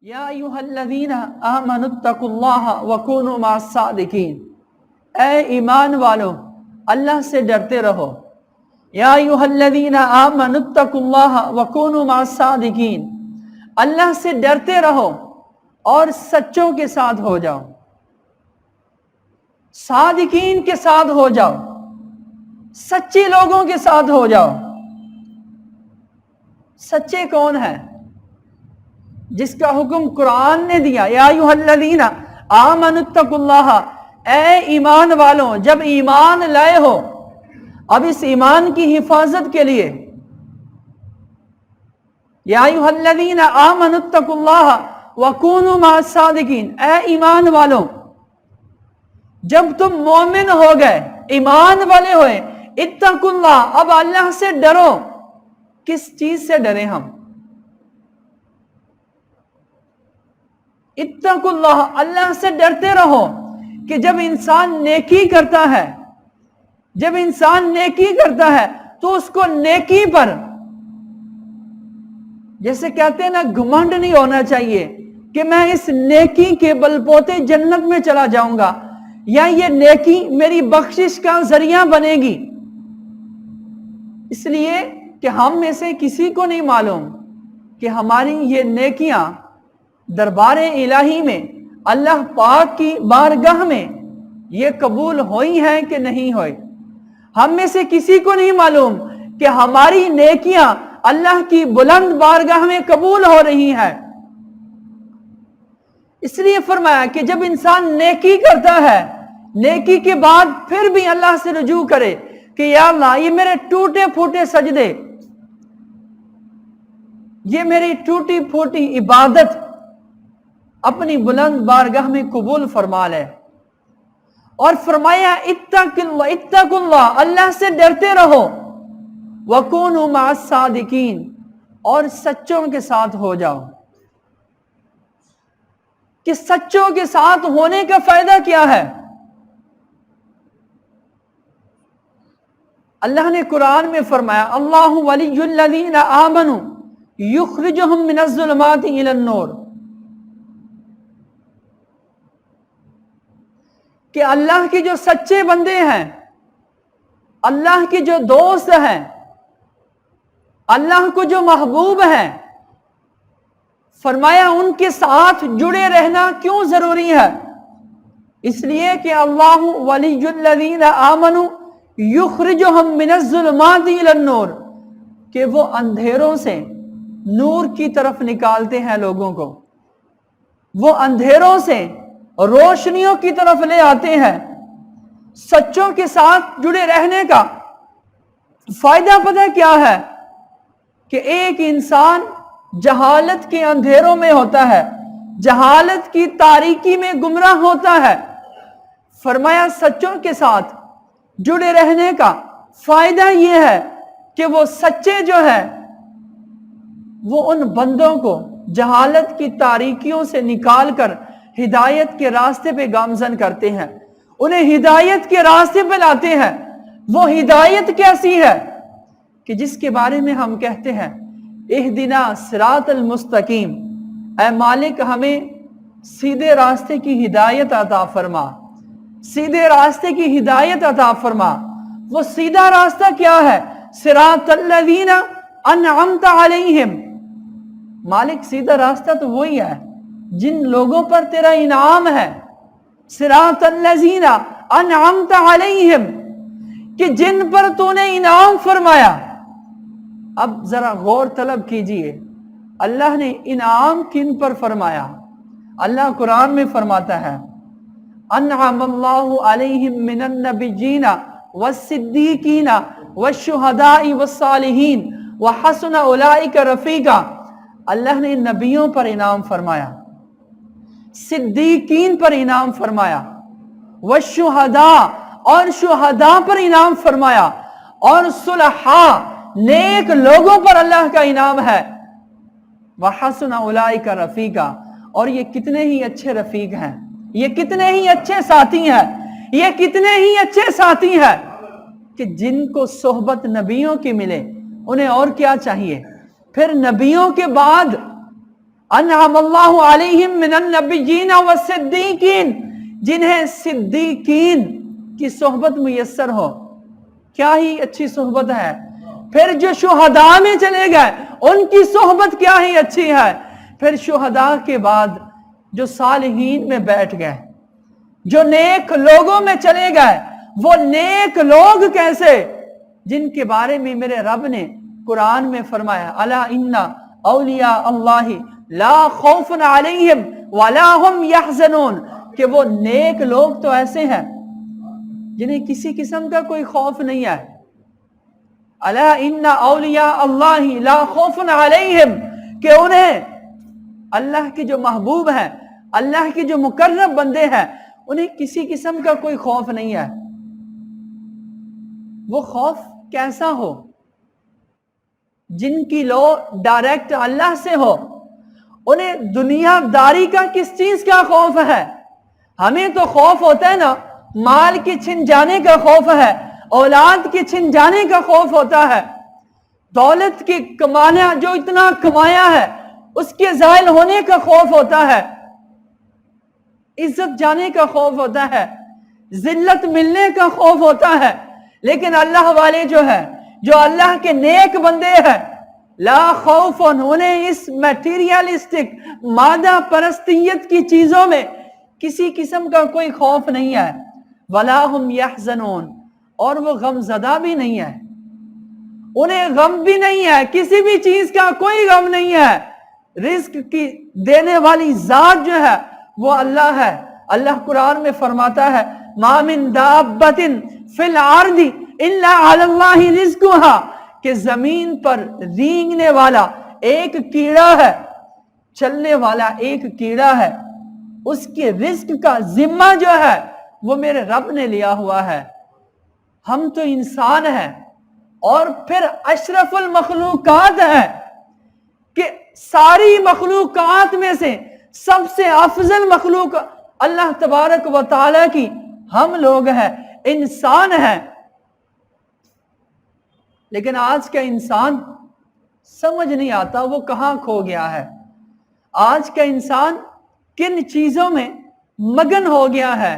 یا ایھا الذین آمنوا اتقوا اللہ وکونوا مع الصادقین، اے ایمان والو اللہ سے ڈرتے رہو۔ یا ایھا الذین آمنوا اتقوا اللہ وکونوا مع الصادقین، اللہ سے ڈرتے رہو اور سچوں کے ساتھ ہو جاؤ، صادقین کے ساتھ ہو جاؤ، سچے لوگوں کے ساتھ ہو جاؤ۔ سچے کون ہیں؟ جس کا حکم قرآن نے دیا، یا ایھا الذین آمنوا اتقوا اللہ، اے ایمان والوں، جب ایمان لائے ہو، اب اس ایمان کی حفاظت کے لیے یا ایھا الذین آمنوا اتقوا اللہ وکونوا مع الصادقین، اے ایمان والوں جب تم مومن ہو گئے، ایمان والے ہوئے، اتقوا اللہ، اب اللہ سے ڈرو۔ کس چیز سے ڈریں ہم؟ اتقوا اللہ، اللہ سے ڈرتے رہو کہ جب انسان نیکی کرتا ہے، جب انسان نیکی کرتا ہے تو اس کو نیکی پر، جیسے کہتے ہیں نا، گھمنڈ نہیں ہونا چاہیے کہ میں اس نیکی کے بل بوتے جنت میں چلا جاؤں گا، یا یہ نیکی میری بخشش کا ذریعہ بنے گی۔ اس لیے کہ ہم میں سے کسی کو نہیں معلوم کہ ہماری یہ نیکیاں دربار الہی میں، اللہ پاک کی بارگاہ میں یہ قبول ہوئی ہیں کہ نہیں ہوئی۔ ہم میں سے کسی کو نہیں معلوم کہ ہماری نیکیاں اللہ کی بلند بارگاہ میں قبول ہو رہی ہیں۔ اس لیے فرمایا کہ جب انسان نیکی کرتا ہے، نیکی کے بعد پھر بھی اللہ سے رجوع کرے کہ یا اللہ، یہ میرے ٹوٹے پھوٹے سجدے، یہ میری ٹوٹی پھوٹی عبادت اپنی بلند بارگاہ میں قبول فرما لے۔ اور فرمایا اتقوا اللہ، اللہ سے ڈرتے رہو، وکونوا مع الصادقین، اور سچوں کے ساتھ ہو جاؤ۔ کہ سچوں کے ساتھ ہونے کا فائدہ کیا ہے؟ اللہ نے قرآن میں فرمایا، اللہ ولی الذین آمنوا یخرجہم من الظلمات الی النور، کہ اللہ کے جو سچے بندے ہیں، اللہ کے جو دوست ہیں، اللہ کو جو محبوب ہیں، فرمایا ان کے ساتھ جڑے رہنا کیوں ضروری ہے؟ اس لیے کہ اللہ ولی الذین آمنوا یخرجہم من الظلمات الی النور، کہ وہ اندھیروں سے نور کی طرف نکالتے ہیں لوگوں کو، وہ اندھیروں سے روشنیوں کی طرف لے آتے ہیں۔ سچوں کے ساتھ جڑے رہنے کا فائدہ پتہ کیا ہے؟ کہ ایک انسان جہالت کے اندھیروں میں ہوتا ہے، جہالت کی تاریکی میں گمراہ ہوتا ہے۔ فرمایا سچوں کے ساتھ جڑے رہنے کا فائدہ یہ ہے کہ وہ سچے جو ہے وہ ان بندوں کو جہالت کی تاریکیوں سے نکال کر ہدایت کے راستے پہ گامزن کرتے ہیں، انہیں ہدایت کے راستے پہ لاتے ہیں۔ وہ ہدایت کیسی ہے کہ جس کے بارے میں ہم کہتے ہیں اہدنا صراط المستقیم، اے مالک ہمیں سیدھے راستے کی ہدایت عطا فرما، سیدھے راستے کی ہدایت عطا فرما۔ وہ سیدھا راستہ کیا ہے؟ صراط الذین انعمت علیہم، مالک سیدھا راستہ تو وہی ہے جن لوگوں پر تیرا انعام ہے۔ صراط الذین انعمت علیہم، کہ جن پر تو نے انعام فرمایا۔ اب ذرا غور طلب کیجئے، اللہ نے انعام کن پر فرمایا؟ اللہ قرآن میں فرماتا ہے، انعم اللہ علیہم من النبیین والصدیقین والشہداء والصالحین وحسن اولئک رفیقا۔ اللہ نے نبیوں پر انعام فرمایا، صدیقین پر انعام فرمایا، والشہداء، اور شہداء پر انعام فرمایا، اور صلحاء، نیک لوگوں پر اللہ کا انعام ہے۔ وحسن اولئک رفیقا، اور یہ کتنے ہی اچھے رفیق ہیں، یہ کتنے ہی اچھے ساتھی ہیں، یہ کتنے ہی اچھے ساتھی ہیں کہ جن کو صحبت نبیوں کی ملے، انہیں اور کیا چاہیے؟ پھر نبیوں کے بعد अनअम अल्लाहु अलैहिम मिनन नबिय्यीन व सिद्दीकीन, जिन्हें सिद्दीकीन की सोहबत मुयस्सर हो। क्या ही अच्छी सोहबत है। फिर जो शुहदा में चले गए उनकी सोहबत क्या ही अच्छी है। फिर शुहदा के बाद जो सालिहीन में बैठ गए, जो नेक लोगों में चले गए, वो नेक लोग कैसे, जिनके बारे में मेरे रब ने कुरान में फरमाया, अला इन्ना औलिया अल्लाहि ला खौफुन अलैहिम वला हुम यहज़नून, कि वो नेक लोग तो ऐसे हैं जिन्हें किसी किस्म का कोई खौफ नहीं है। अला इन्ना औलिया अल्लाहि ला खौफुन अलैहिम, कि उन्हें अल्लाह के जो महबूब हैं, अल्लाह के जो मुकर्रब बंदे हैं, उन्हें किसी किस्म का कोई खौफ नहीं है। वो खौफ कैसा हो? जिनकी लो डायरेक्ट अल्लाह से हो। उन्हें दुनियादारी का किस चीज का खौफ है? हमें तो खौफ होता है ना, माल के छिन जाने का खौफ है, औलाद के छिन जाने का खौफ होता है, दौलत के कमाना जो इतना कमाया है उसके ज़ायल होने का खौफ होता है, इज्जत जाने का खौफ होता है, जिल्लत मिलने का खौफ होता है। लेकिन अल्लाह वाले जो है, जो अल्लाह के नेक बंदे हैं, ला खौफुन, उन्हें इस मटेरियलिस्टिक मादा परस्तियत की चीजों में किसी किस्म का कोई खौफ नहीं है। वला हुम यहज़नून, और वो गमज़दा भी नहीं है, उन्हें गम भी नहीं है, किसी भी चीज का कोई गम नहीं है। रिस्क की देने वाली जात जो है वो अल्लाह है। अल्लाह कुरान में फरमाता है, मा मिन दाब्बतिन फिल अर्दी इल्ला अलल्लाहि रिज़्कुहा, कि जमीन पर रेंगने वाला एक कीड़ा है, चलने वाला एक कीड़ा है, उसके रिस्क का जिम्मा जो है वो मेरे रब ने लिया हुआ है। हम तो इंसान हैं और फिर अशरफुल मखलूकात है, कि सारी मखलूकात में से सबसे अफजल मखलूक अल्लाह तबारक व तआला की हम लोग हैं, इंसान हैं। लेकिन आज का इंसान समझ नहीं आता वो कहां खो गया है। आज का इंसान किन चीजों में मगन हो गया है।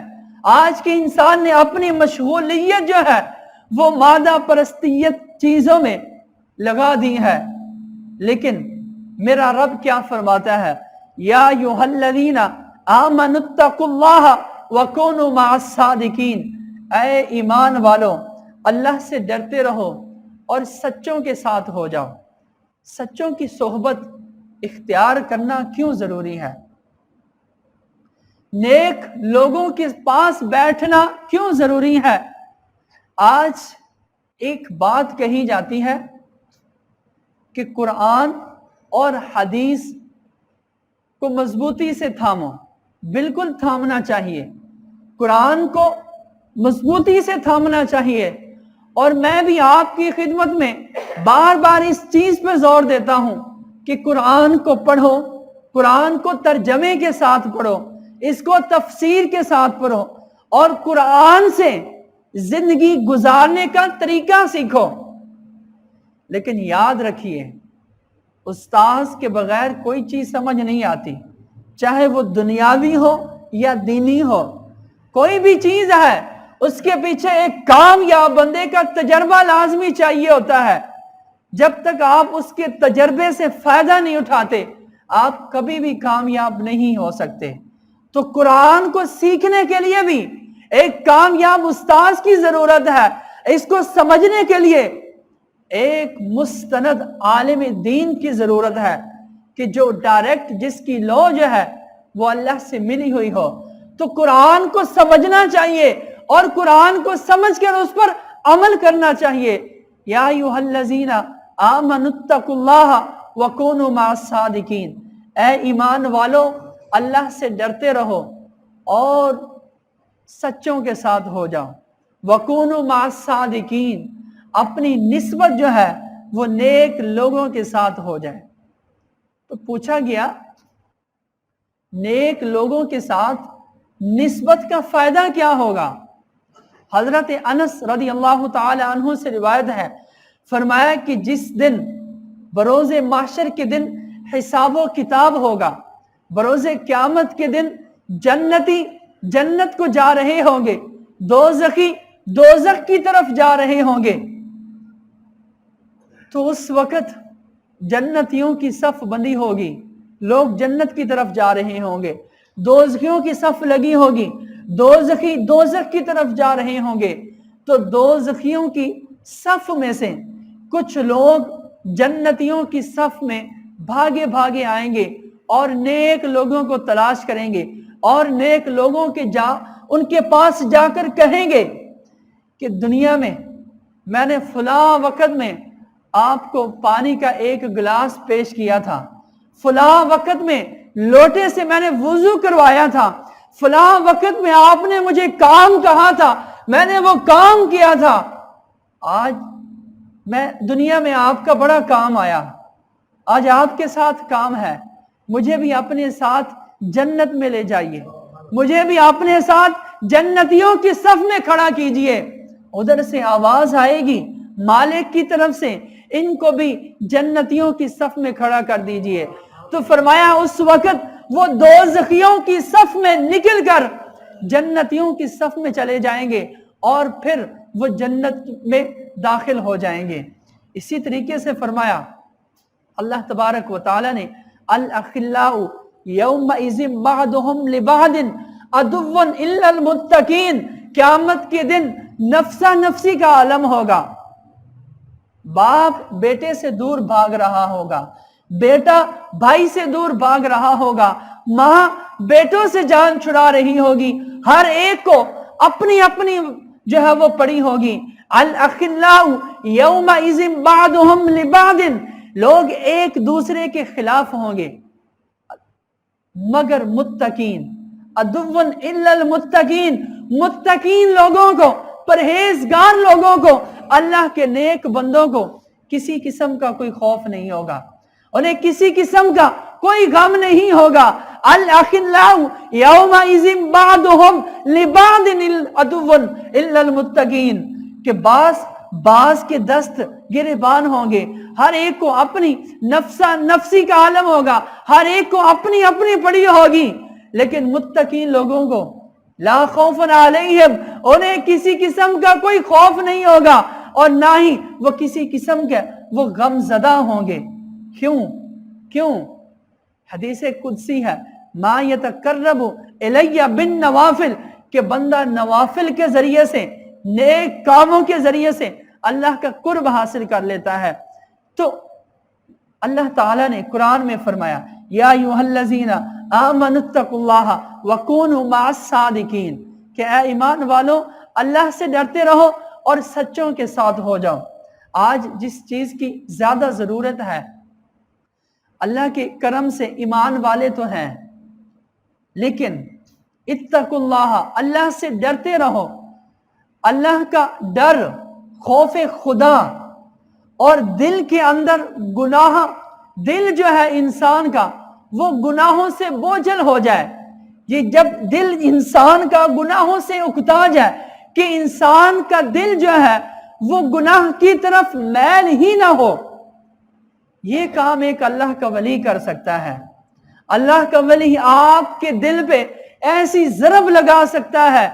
आज के इंसान ने अपनी मशगूलियत जो है वो मादा परस्तियत चीजों में लगा दी है। लेकिन मेरा रब क्या फरमाता है, या अय्युहल्लज़ीना आमनुत्तकुल्लाह व कूनू मअस्सादिकीन, ऐ ईमान वालों अल्लाह से डरते रहो और सच्चों के साथ हो जाओ। सच्चों की सोहबत इख्तियार करना क्यों जरूरी है? नेक लोगों के पास बैठना क्यों जरूरी है? आज एक बात कही जाती है कि कुरान और हदीस को मजबूती से थामो। बिल्कुल थामना चाहिए, कुरान को मजबूती से थामना चाहिए। और मैं भी आपकी खिदमत में बार बार इस चीज पर जोर देता हूं कि कुरान को पढ़ो, कुरान को तर्जमे के साथ पढ़ो, इसको तफसीर के साथ पढ़ो और कुरान से जिंदगी गुजारने का तरीका सीखो। लेकिन याद रखिए, उस्ताज के बगैर कोई चीज समझ नहीं आती, चाहे वो दुनियावी हो या दीनी हो। कोई भी चीज है उसके पीछे एक कामयाब बंदे का तजर्बा लाजमी चाहिए होता है। जब तक आप उसके तजर्बे से फायदा नहीं उठाते, आप कभी भी कामयाब नहीं हो सकते। तो कुरान को सीखने के लिए भी एक कामयाब उस्ताद की जरूरत है। इसको समझने के लिए एक मुस्तनद आलिम दीन की जरूरत है, कि जो डायरेक्ट जिसकी लौ जो है वो अल्लाह से मिली हुई हो। तो कुरान को समझना चाहिए और कुरान को समझकर उस पर अमल करना चाहिए। या अय्युहल्लज़ीना आमनुत्तकुल्लाह व कूनू मअस्सादिकीन, ऐ ईमान वालों अल्लाह से डरते रहो और सच्चों के साथ हो जाओ। व कूनू मअस्सादिकीन, अपनी निस्बत जो है वो नेक लोगों के साथ हो जाए। तो पूछा गया, नेक लोगों के साथ निस्बत का फायदा क्या होगा? हजरत अनस रदी अल्लाह ताला अन्हु से रिवायत है, फरमाया कि जिस दिन बरोज़े माशर के दिन हिसाब किताब होगा। बरोज़े क़यामत के दिन जन्नती जन्नत को जा रहे होंगे, दोज़खी दोज़ख की तरफ जा रहे होंगे। तो उस वक़्त जन्नतियों की सफ बंदी होगी, लोग जन्नत की तरफ जा रहे होंगे, दोज़खियों की सफ लगी होगी, दोज़खी दोज़ख की तरफ जा रहे होंगे। तो दोज़खियों की सफ में से कुछ लोग जन्नतियों की सफ में भागे भागे आएंगे और नेक लोगों को तलाश करेंगे और नेक लोगों के उनके पास जाकर कहेंगे कि दुनिया में मैंने फला वक़्त में आपको पानी का एक गिलास पेश किया था, फला वक़्त में लोटे से मैंने वुज़ू करवाया था, फला वक़्त में आपने मुझे काम कहा था, मैंने वो काम किया था। आज मैं दुनिया में आपका बड़ा काम आया, आज आपके साथ काम है, मुझे भी अपने साथ जन्नत में ले जाइए, मुझे भी अपने साथ जन्नतियों की सफ में खड़ा कीजिए। उधर से आवाज आएगी मालिक की तरफ से, इनको भी जन्नतियों की सफ में खड़ा कर दीजिए। तो फरमाया उस वक़्त वो दोज़खियों की सफ में निकलकर जन्नतियों की सफ में चले जाएंगे और फिर वो जन्नत में दाखिल हो जाएंगे। इसी तरीके से फरमाया अल्लाह तबारक व तआला ने, अल अखिल्लाउ यौमइज़िन बअदुहुम लिबअदिन अदुव्वन इल्लल मुत्तकीन। क़यामत के दिन नफ्सा नफ्सी का आलम होगा, बाप बेटे से दूर भाग रहा होगा, बेटा भाई से दूर भाग रहा होगा, माँ बेटों से जान छुड़ा रही होगी, हर एक को अपनी अपनी जो है वो पड़ी होगी। अल अखिल्लाउ यौमइज़िन बअदुहुम लिबअदिन, लोग एक दूसरे के खिलाफ होंगे मगर मुत्तकीन, अदुव्वन इल्लल मुत्तकीन, मुत्तकीन लोगों को, परहेजगार लोगों को, अल्लाह के नेक बंदों को किसी किस्म का कोई खौफ नहीं होगा, उन्हें किसी किस्म का कोई गम नहीं होगा। अल अखिल्लाउ यौमइज़िन बअदुहुम लिबअदिन अदुव्वन इल्लल मुत्तकीन, के बास के दस्त गिरेबान होंगे, हर एक को अपनी नफ्सा नफ्सी का आलम होगा, हर एक को अपनी अपनी पड़ी होगी। लेकिन मुत्तकीन लोगों को ला खौफुन अलैहिम, उन्हें किसी किस्म का कोई खौफ नहीं होगा और ना ही वो किसी किस्म के वो गमज़दा होंगे। क्यों? हदीस कुदसी है, मा यतकर्रबु इलैया बिन नवाफिल, के बंदा नवाफिल के जरिए से, नेक कामों के जरिए से अल्लाह का कुर्ब हासिल कर लेता है। तो अल्लाह ताला ने कुरान में फरमाया, या अय्युहल्लज़ीना आमनुत्तकुल्लाह वकूनु मअस्सादिकीन, कि ऐ ईमान वालों अल्लाह से डरते रहो और सच्चों के साथ हो जाओ। आज जिस चीज की ज्यादा जरूरत है, अल्लाह के करम से ईमान वाले तो हैं, लेकिन इत्तकुल्लाह, अल्लाह से डरते रहो। अल्लाह का डर, खौफ खुदा, और दिल के अंदर गुनाह, दिल जो है इंसान का वो गुनाहों से बोझल हो जाए। ये जब दिल इंसान का गुनाहों से उकता जाए कि इंसान का दिल जो है वो गुनाह की तरफ मैल ही ना हो, ये काम एक अल्लाह का वली कर सकता है। अल्लाह का वली आपके दिल पे ऐसी ज़रब लगा सकता है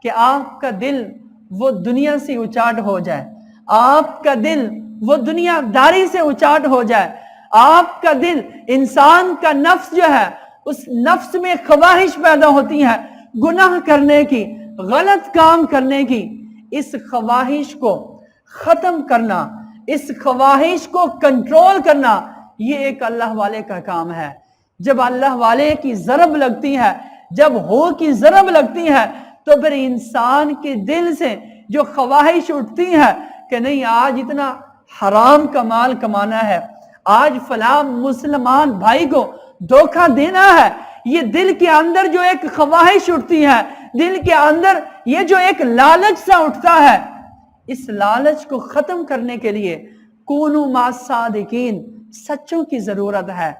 कि आपका दिल वो दुनिया से उचाट हो जाए, आपका दिल वो दुनियादारी से उचाट हो जाए, आपका दिल, इंसान का नफ्स जो है उस नफ्स में ख्वाहिश पैदा होती है गुनाह करने की, गलत काम करने की। इस ख्वाहिश को खत्म करना, इस ख्वाहिश को कंट्रोल करना, ये एक अल्लाह वाले का काम है। जब अल्लाह वाले की ज़रब लगती है, जब हो की ज़रब लगती है, तो फिर इंसान के दिल से जो ख्वाहिश उठती है कि नहीं आज इतना हराम का माल कमाना है, आज फला मुसलमान भाई को धोखा देना है, ये दिल के अंदर जो एक ख्वाहिश उठती है, दिल के अंदर ये जो एक लालच सा उठता है, इस लालच को खत्म करने के लिए कूनू मास्सादिकीन, सच्चों की जरूरत है।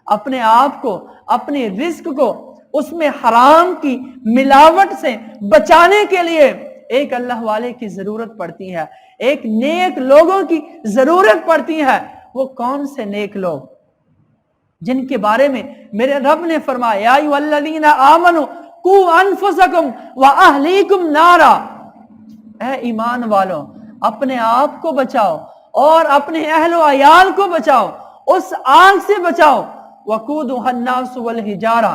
अपने आप को, अपने रिस्क को उसमें हराम की मिलावट से बचाने के लिए एक अल्लाह वाले की जरूरत पड़ती है, एक नेक लोगों की जरूरत पड़ती है। वो कौन से नेक लोग? जिनके बारे में मेरे रब ने फरमाया या अय्युहल्लज़ीना आमनू कू अनफुसकुम व अहलीकुम नारा, ऐ ईमान वालों अपने आप को बचाओ और अपने अहलो अयाल को बचाओ, उस आग से बचाओ वक़ूदुहन्नासु वल हिजारा,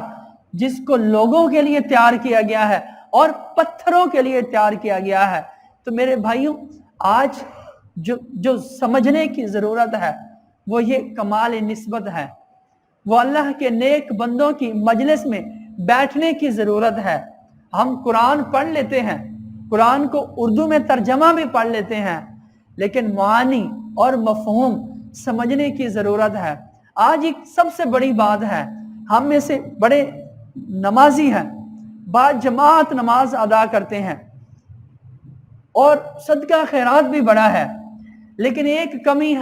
जिसको लोगों के लिए तैयार किया गया है और पत्थरों के लिए तैयार किया गया है। तो मेरे भाइयों, आज जो समझने की जरूरत है वो ये कमाल निस्बत है, वो अल्लाह के नेक बंदों की मजलिस में बैठने की जरूरत है। हम कुरान पढ़ लेते हैं, कुरान को उर्दू में तर्जमा भी पढ़ लेते हैं, लेकिन मानी और मफहूम समझने की जरूरत है। आज एक सबसे बड़ी बात है, हम में से बड़े नमाजी हैं, बाद जमात नमाज अदा करते हैं और सदका खैरात भी बड़ा है, लेकिन एक कमी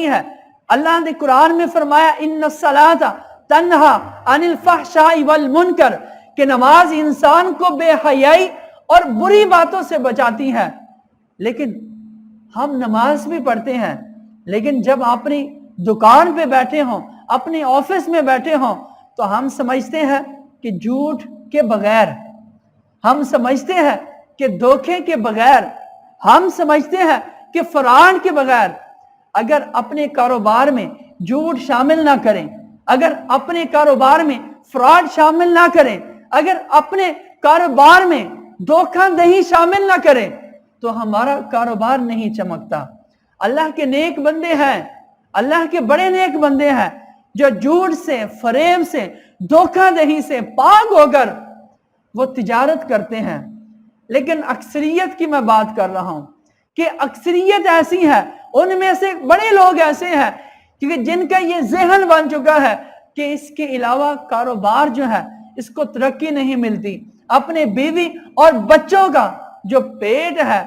है। अल्लाह ने कुरान में फरमाया इन्नस्सलाता तन्हा अनिल फहशाई वल मुनकर, कि नमाज इंसान को बेहयाई और बुरी बातों से बचाती है। लेकिन हम नमाज भी पढ़ते हैं, लेकिन जब अपनी दुकान पे बैठे हों, अपने ऑफिस में बैठे हों, तो हम समझते हैं कि झूठ के बगैर, हम समझते हैं कि धोखे के बगैर, हम समझते हैं कि फराड के बगैर, अगर अपने कारोबार में झूठ शामिल ना करें, अगर अपने कारोबार में फ्रॉड शामिल ना करें, अगर अपने कारोबार में धोखाधड़ी शामिल ना करें, तो हमारा कारोबार नहीं चमकता। अल्लाह के नेक बंदे हैं, अल्लाह के बड़े नेक बंदे हैं जो झूठ से, फरेब से, धोखाधड़ी से पाक होकर वो तिजारत करते हैं। लेकिन अक्सरियत की मैं बात कर रहा हूं कि अक्सरियत ऐसी है, उनमें से बड़े लोग ऐसे हैं क्योंकि जिनका ये ज़हन बन चुका है कि इसके अलावा कारोबार जो है इसको तरक्की नहीं मिलती, अपने बीवी और बच्चों का जो पेट है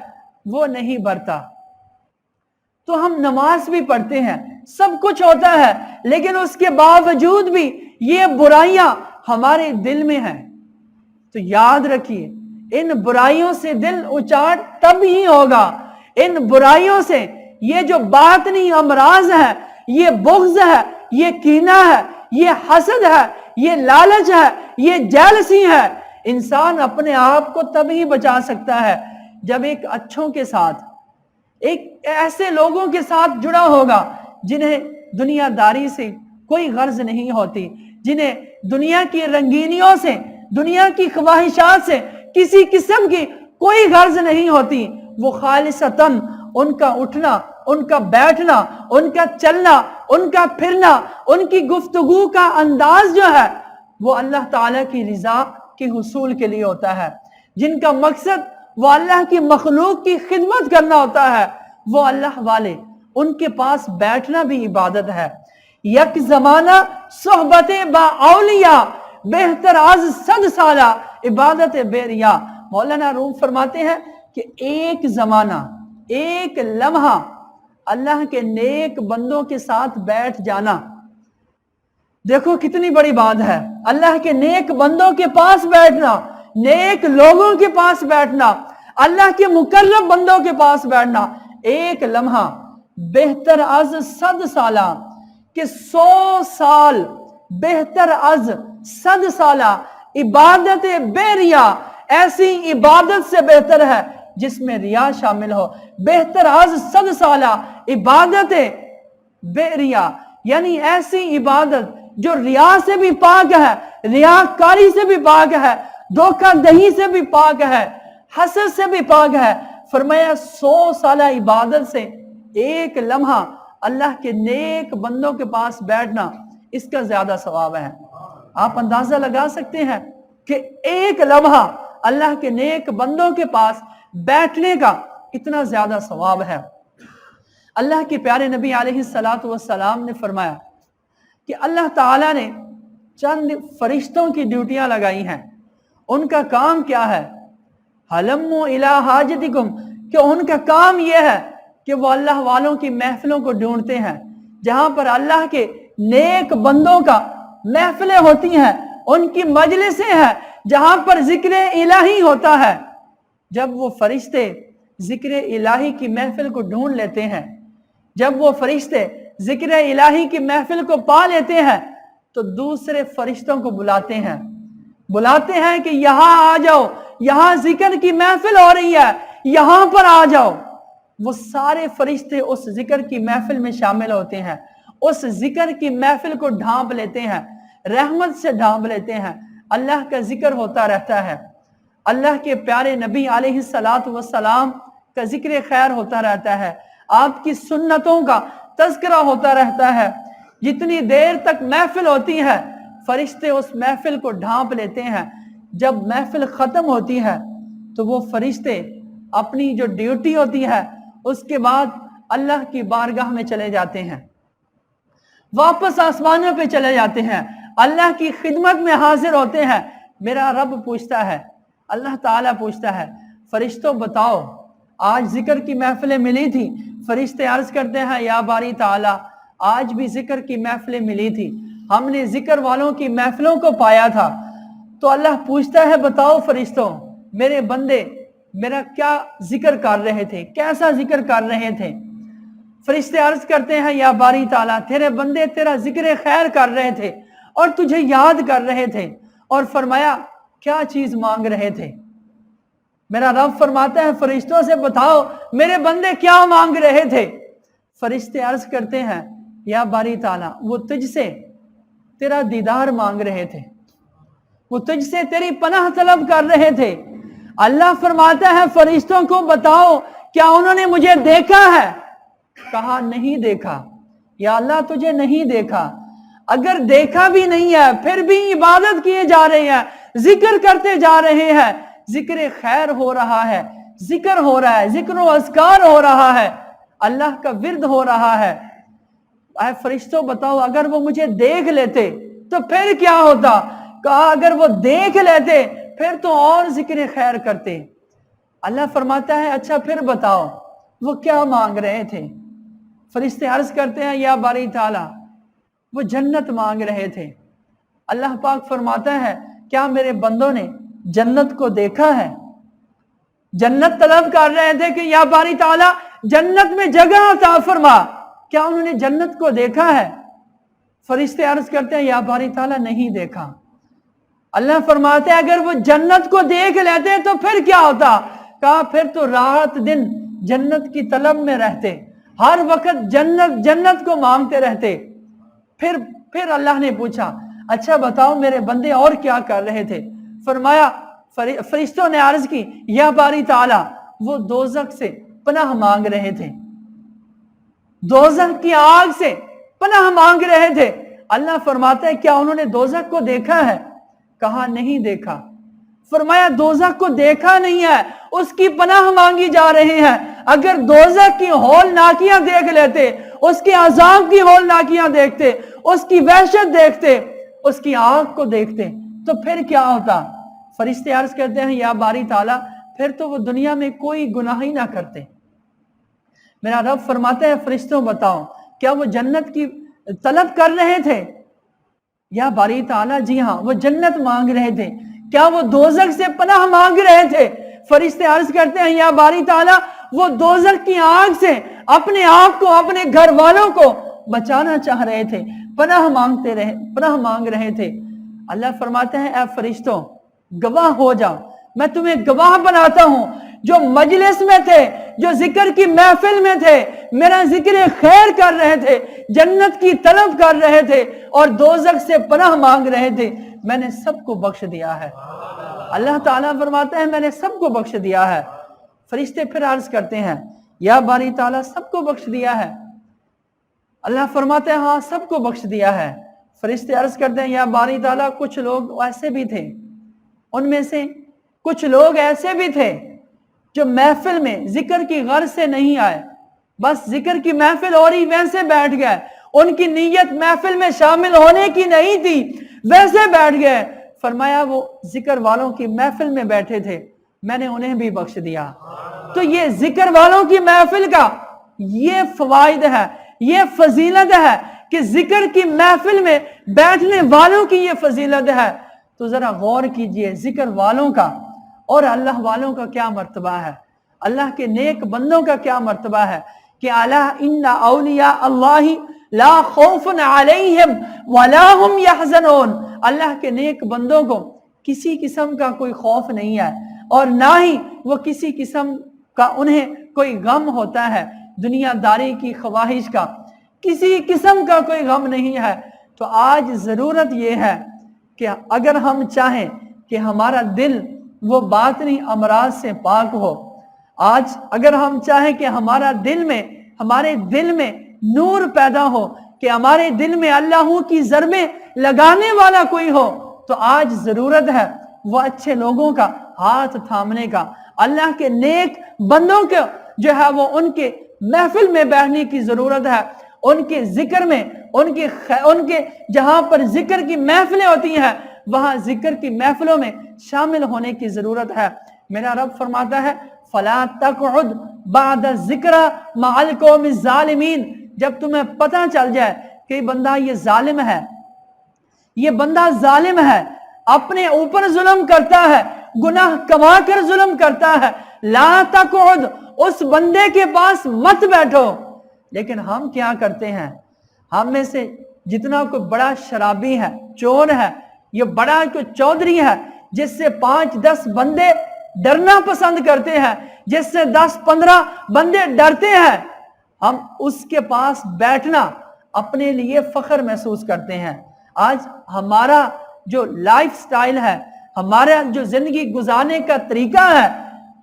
वो नहीं भरता। तो हम नमाज भी पढ़ते हैं, सब कुछ होता है, लेकिन उसके बावजूद भी ये बुराइयां हमारे दिल में हैं। तो याद रखिए, इन बुराइयों से दिल उचाट तब ही होगा, इन बुराइयों से ये जो बातनी अमराज है, ये बुग़्ज़ है, ये कीना है, ये हसद है, ये लालच है, ये जेलसी है, इंसान अपने आप को तभी बचा सकता है जब एक अच्छों के साथ, एक ऐसे लोगों के साथ जुड़ा होगा जिन्हें दुनियादारी से कोई गर्ज नहीं होती, जिन्हें दुनिया की रंगीनियों से, दुनिया की ख्वाहिशात से किसी किस्म की कोई गर्ज नहीं होती। वो खालिसतन उनका उठना, उनका बैठना, उनका चलना, उनका फिरना, उनकी गुफ्तगू का अंदाज जो है वो अल्लाह ताला की रिजा के हुसूल के लिए होता है। जिनका मकसद वो अल्लाह की मखलूक की खिदमत करना होता है, वो अल्लाह वाले, उनके पास बैठना भी इबादत है। यक जमाना सोहबते बा औलिया बेहतर आज सद साला इबादत बेरिया। मौलाना रूम फरमाते हैं कि एक जमाना, एक लम्हा अल्लाह के नेक बंदों के साथ बैठ जाना, देखो कितनी बड़ी बात है। अल्लाह के नेक बंदों के पास बैठना, नेक लोगों के पास बैठना, अल्लाह के मुकर्रब बंदों के पास बैठना, एक लम्हा बेहतर अज सद साला, कि 100 साल बेहतर अज सद साला इबादत बेरिया, ऐसी इबादत से बेहतर है जिसमें रिया शामिल हो। बेहतर अज सद साला इबादत बेरिया, यानी ऐसी इबादत जो रिया से भी पाक है, रियाकारी से भी पाक है, धोखाधड़ी से भी पाक है, हसद से भी पाक है। फरमाया 100 साल इबादत से एक लम्हा अल्लाह के नेक बंदों के पास बैठना, इसका ज्यादा सवाब है। आप अंदाजा लगा सकते हैं कि एक लम्हा अल्लाह के नेक बंदों के पास बैठने का इतना ज्यादा सवाब है। अल्लाह के प्यारे नबी अलैहिस्सलातु वस्सलाम ने फरमाया कि अल्लाह ताला ने चंद फरिश्तों की ड्यूटियां लगाई हैं। उनका काम क्या है? हलम्मु इला हाजतिकुम, कि उनका काम यह है कि वो अल्लाह वालों की महफिलों को ढूंढते हैं, जहां पर अल्लाह के नेक बंदों का महफिलें होती हैं, उनकी मजलिसें हैं, जहां पर जिक्र इलाही होता है। जब वो फरिश्ते जिक्र इलाही की महफिल को ढूंढ लेते हैं, जब वो फरिश्ते ذکر الہی کی محفل کو پا لیتے ہیں تو دوسرے فرشتوں کو بلاتے ہیں کہ یہاں آ جاؤ، یہاں ذکر کی محفل ہو رہی ہے، یہاں پر آ جاؤ۔ وہ سارے فرشتے اس ذکر کی محفل میں شامل ہوتے ہیں، اس ذکر کی محفل کو ڈھانپ لیتے ہیں، رحمت سے ڈھانپ لیتے ہیں، اللہ کا ذکر ہوتا رہتا ہے، اللہ کے پیارے نبی علیہ السلام کا ذکر خیر ہوتا رہتا ہے، آپ کی سنتوں کا تذکرہ ہوتا رہتا ہے۔ جتنی دیر تک محفل ہوتی ہے فرشتے اس محفل کو ڈھانپ لیتے ہیں، جب محفل ختم ہوتی ہے تو وہ فرشتے اپنی جو ڈیوٹی ہوتی ہے اس کے بعد اللہ کی بارگاہ میں چلے جاتے ہیں، واپس آسمانوں پہ چلے جاتے ہیں، اللہ کی خدمت میں حاضر ہوتے ہیں۔ میرا رب پوچھتا ہے، اللہ تعالیٰ پوچھتا ہے، فرشتوں بتاؤ آج ذکر کی محفلیں ملی تھی؟ فرشتے عرض کرتے ہیں، یا باری تعالیٰ آج بھی ذکر کی محفلیں ملی تھی، ہم نے ذکر والوں کی محفلوں کو پایا تھا۔ تو اللہ پوچھتا ہے، بتاؤ فرشتوں میرے بندے میرا کیا ذکر کر رہے تھے، کیسا ذکر کر رہے تھے؟ فرشتے عرض کرتے ہیں، یا باری تعالیٰ تیرے بندے تیرا ذکر خیر کر رہے تھے اور تجھے یاد کر رہے تھے، اور فرمایا کیا چیز مانگ رہے تھے؟ میرا رب فرماتا ہے، فرشتوں سے بتاؤ میرے بندے کیا مانگ رہے تھے؟ فرشتے عرض کرتے ہیں، یا باری تعالیٰ وہ تجھ سے تیرا دیدار مانگ رہے تھے، وہ تجھ سے تیری پناہ طلب کر رہے تھے۔ اللہ فرماتا ہے، فرشتوں کو بتاؤ کیا انہوں نے مجھے دیکھا ہے؟ کہا نہیں دیکھا، یا اللہ تجھے نہیں دیکھا۔ اگر دیکھا بھی نہیں ہے پھر بھی عبادت کیے جا رہے ہیں، ذکر کرتے جا رہے ہیں، ذکر خیر ہو رہا ہے، ذکر ہو رہا ہے، ذکر و اذکار ہو رہا ہے، اللہ کا ورد ہو رہا ہے۔ اے فرشتوں بتاؤ اگر وہ مجھے دیکھ لیتے تو پھر کیا ہوتا؟ کہا اگر وہ دیکھ لیتے پھر تو اور ذکر خیر کرتے۔ اللہ فرماتا ہے، اچھا پھر بتاؤ وہ کیا مانگ رہے تھے؟ فرشتے عرض کرتے ہیں، یا باری تعالیٰ وہ جنت مانگ رہے تھے۔ اللہ پاک فرماتا ہے، کیا میرے بندوں نے جنت کو دیکھا ہے؟ جنت طلب کر رہے تھے کہ یا باری تعالیٰ جنت میں جگہ عطا فرما، کیا انہوں نے جنت کو دیکھا ہے؟ فرشتے عرض کرتے ہیں، یا باری تعالیٰ نہیں دیکھا۔ اللہ فرماتے ہیں، اگر وہ جنت کو دیکھ لیتے تو پھر کیا ہوتا؟ کہا پھر تو رات دن جنت کی طلب میں رہتے، ہر وقت جنت کو مانگتے رہتے۔ پھر اللہ نے پوچھا، اچھا بتاؤ میرے بندے اور کیا کر رہے تھے؟ فرمایا، فرشتوں نے عرض کی، یا باری تعالیٰ وہ دوزخ سے پناہ مانگ رہے تھے، دوزخ کی آگ سے پناہ مانگ رہے تھے۔ اللہ فرماتا ہے، کیا انہوں نے دوزخ کو دیکھا ہے؟ کہا نہیں دیکھا۔ فرمایا دوزخ کو دیکھا نہیں ہے، اس کی پناہ مانگی جا رہے ہیں۔ اگر دوزخ کی ہولناکیاں دیکھ لیتے، اس کے عذاب کی ہولناکیاں دیکھتے، اس کی وحشت دیکھتے، اس کی آگ کو دیکھتے تو پھر کیا ہوتا؟ فرشتے عرض کرتے ہیں، یا باری تعالیٰ پھر تو وہ دنیا میں کوئی گناہ ہی نہ کرتے۔ میرا رب فرماتے ہیں، فرشتوں بتاؤ کیا وہ جنت کی طلب کر رہے تھے؟ یا باری تعالیٰ جی ہاں وہ جنت مانگ رہے تھے۔ کیا وہ دوزخ سے پناہ مانگ رہے تھے؟ فرشتے عرض کرتے ہیں، یا باری تعالیٰ وہ دوزخ کی آگ سے اپنے آپ کو، اپنے گھر والوں کو بچانا چاہ رہے تھے، پناہ مانگ رہے تھے۔ اللہ فرماتے ہیں، اے فرشتوں گواہ ہو جاؤ، میں تمہیں گواہ بناتا ہوں، جو مجلس میں تھے، جو ذکر کی محفل میں تھے، میرا ذکر خیر کر رہے تھے، جنت کی طلب کر رہے تھے اور دوزخ سے پناہ مانگ رہے تھے، میں نے سب کو بخش دیا ہے۔ اللہ تعالیٰ فرماتے ہیں، میں نے سب کو بخش دیا ہے۔ فرشتے پھر عرض کرتے ہیں، یا باری تعالیٰ سب کو بخش دیا ہے؟ اللہ فرماتے ہیں، ہاں سب کو بخش دیا ہے۔ فرشتے عرض کرتے ہیں، یا باری تعالیٰ کچھ لوگ ایسے بھی تھے، ان میں سے کچھ لوگ ایسے بھی تھے جو محفل میں ذکر کی غرض سے نہیں آئے، بس ذکر کی محفل ہو رہی ویسے بیٹھ گئے، ان کی نیت محفل میں شامل ہونے کی نہیں تھی، ویسے بیٹھ گئے۔ فرمایا وہ ذکر والوں کی محفل میں بیٹھے تھے، میں نے انہیں بھی بخش دیا۔ تو یہ ذکر والوں کی محفل کا یہ فوائد ہے، یہ فضیلت ہے کہ ذکر کی محفل میں بیٹھنے والوں کی یہ فضیلت ہے۔ تو ذرا غور کیجئے ذکر والوں کا اور اللہ والوں کا کیا مرتبہ ہے، اللہ کے نیک بندوں کا کیا مرتبہ ہے کہ الا ان اولیاء اللہ ला खौफुन अलैहिम वला हुम यहज़नून। अल्लाह के नेक बंदों को किसी किस्म का कोई खौफ नहीं है और ना ही वो किसी किस्म का उन्हें कोई गम होता है, दुनियादारी की ख्वाहिश का किसी किस्म का कोई गम नहीं है। तो आज ज़रूरत ये है कि अगर हम चाहें कि हमारा दिल वो बातनी अमराज से पाक हो, आज अगर हम चाहें कि हमारे दिल में नूर पैदा हो, कि हमारे दिल में अल्लाह की ज़रबें लगाने वाला कोई हो, तो आज ज़रूरत है वो अच्छे लोगों का हाथ थामने का, अल्लाह के नेक बंदों के जो है वो उनके महफिल में बैठने की ज़रूरत है, उनके जिक्र में, उनके जहां पर जिक्र की महफिलें होती हैं वहां जिक्र की महफिलों में शामिल होने की जरूरत है। मेरा रब फरमाता है फला तक़उद बाद ज़िक्रा मअल कौमिज़ ज़ालिमीन। जब तुम्हें पता चल जाए कि बंदा ये जालिम है, ये बंदा जालिम है, अपने ऊपर जुल्म करता है, गुनाह कमा कर जुल्म करता है, ला तक़उद, उस बंदे के पास मत बैठो। लेकिन हम क्या करते हैं, हम में से जितना कोई बड़ा शराबी है, चोर है, ये बड़ा कोई चौधरी है जिससे 5-10 बंदे डरना पसंद करते हैं, जिससे 10-15 बंदे डरते हैं, हम उसके पास बैठना अपने लिए फख्र महसूस करते हैं। आज हमारा जो लाइफ स्टाइल है, हमारा जो जिंदगी गुजारने का तरीका है,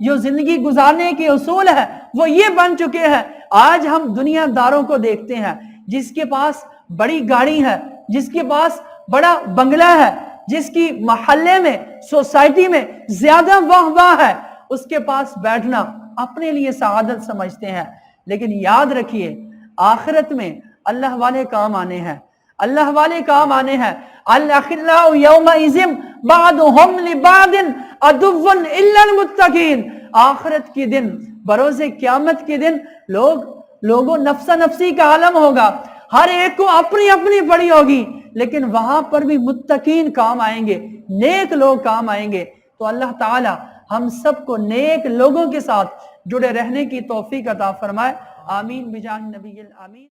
जो जिंदगी गुजारने के उसूल है, वो ये बन चुके हैं। आज हम दुनियादारों को देखते हैं जिसके पास बड़ी गाड़ी है, जिसके पास बड़ा बंगला है, जिसकी मोहल्ले में, सोसाइटी में ज्यादा वाह है, उसके पास बैठना अपने लिए सआदत समझते हैं। लेकिन याद रखिए आखिरत में अल्लाह वाले काम आने हैं, अल्लाह वाले काम आने हैं। अल-अखिल्लाउ यौमइज़िन बादुहुम लिबादिन अदुव्वुन इल्लल मुत्तकीन। आखिरत के दिन, बरोज़े क़यामत के दिन लोगों नफ्सा नफ्सी का आलम होगा, हर एक को अपनी अपनी पड़ी होगी, लेकिन वहां पर भी मुत्तकीन काम आएंगे, नेक लोग काम आएंगे। तो अल्लाह ताला हम सबको नेक लोगों के साथ जुड़े रहने की तौफीक अता फरमाए। आमीन बिजाह नबील आमीन।